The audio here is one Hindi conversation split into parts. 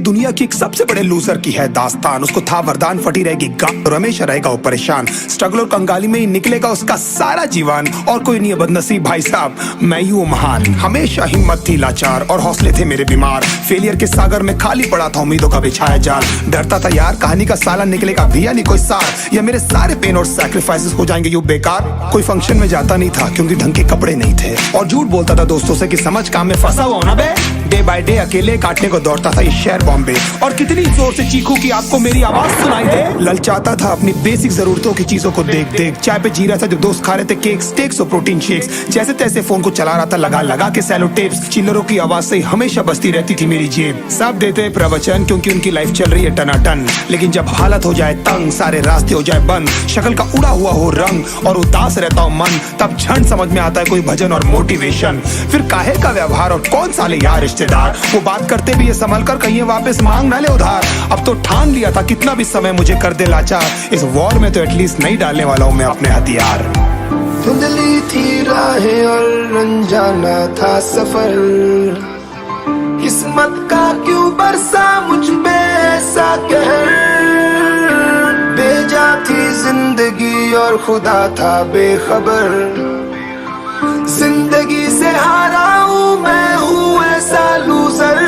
दुनिया की एक सबसे बड़े लूजर की है दास्तान। उसको था वरदान, फटी रहेगी गांड और हमेशा रहेगा वो परेशान। स्ट्रगल और कंगाली में ही निकलेगा उसका सारा जीवन। और कोई नहीं है बदनसीब भाई साहब, मैं ही हूँ महान। हमेशा हिम्मत थी लाचार और हौसले थे मेरे बीमार। फेलियर के सागर में खाली पड़ा था उम्मीदों का बिछाया जाल। डरता था यार कहानी का साला निकलेगा भैया नहीं कोई सार, या मेरे सारे पेन और सैक्रिफाइसेस हो जाएंगे यूं बेकार। कोई फंक्शन में जाता नहीं था क्योंकि ढंग के कपड़े नहीं थे, और झूठ बोलता था दोस्तों से कि समझ काम में फंसा हुआ ना बे। डे बाय डे अकेले काटने को दौड़ता था ये शहर बॉम्बे। और कितनी जोर से चीखूं कि आपको मेरी आवाज सुनाई दे। ललचाता था अपनी बेसिक जरूरतों की चीजों को देख देख। चाय पे जी रहा था जो दोस्त खा रहे थे केक, स्टेक्स और प्रोटीन शेक्स। जैसे तैसे फोन को चला रहा था लगा लगा के सैलो टेप्स। चिल्लरों की आवाज से हमेशा बजती रहती थी मेरी जेब। सब देते प्रवचन क्योंकि उनकी लाइफ चल रही है टनाटन, लेकिन जब हालत हो जाए तंग, सारे रास्ते हो जाए बंद, शक्ल का उड़ा हुआ हो रंग और उदास रहता हो मन, तब क्षण समझ में आता है कोई भजन और मोटिवेशन। फिर काहे का व्यवहार और कौन साले यार रिश्तेदार, वो बात करते भी ये संभल कर कहीं वापस मांग ना ले उधार। अब तो ठान लिया था कितना भी समय मुझे कर दे लाचार, इस वॉर में तो एटलीस्ट नहीं डालने वाला हूँ मैं अपने हथियार। धुंधली थी राहें और अनजाना था सफर, किस्मत का क्यों बरसा मुझ पे ऐसा कहर। बेजा थी जिंदगी और खुदा था बेखबर, जिंदगी से हारा हूँ मैं हूँ ऐसा लूजर।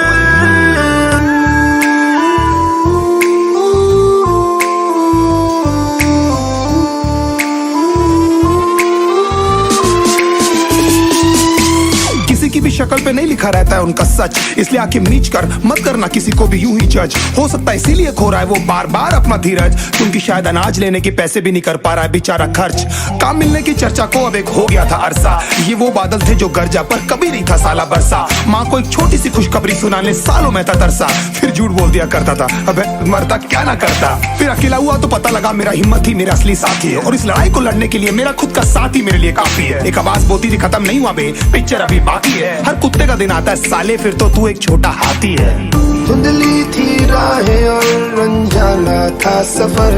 की भी शक्ल पे नहीं लिखा रहता है उनका सच, इसलिए आंखें मीच कर मत करना किसी को भी यूं ही जज। हो सकता है इसीलिए खो रहा है वो बार बार अपना धीरज, क्योंकि शायद अनाज लेने के पैसे भी नहीं कर पा रहा है बेचारा खर्च। काम मिलने की चर्चा को अब एक हो गया था अरसा, ये वो बादल थे जो गरजा पर कभी नहीं था साला बरसा। माँ को एक छोटी सी खुशखबरी सुनाने सालों में था तरसा, फिर झूठ बोल दिया करता था अबे मरता क्या ना करता। फिर अकेला हुआ तो पता लगा मेरा हिम्मत ही मेरा असली साथी है, और इस लड़ाई को लड़ने के लिए मेरा खुद का साथ ही मेरे लिए काफी है। एक आवाज बोलती थी खत्म नहीं हुआ बे, पिक्चर अभी बाकी है। हर कुत्ते का दिन आता है साले, फिर तो तू एक छोटा हाथी है। धुंधली थी राहें और अनजाना था सफर,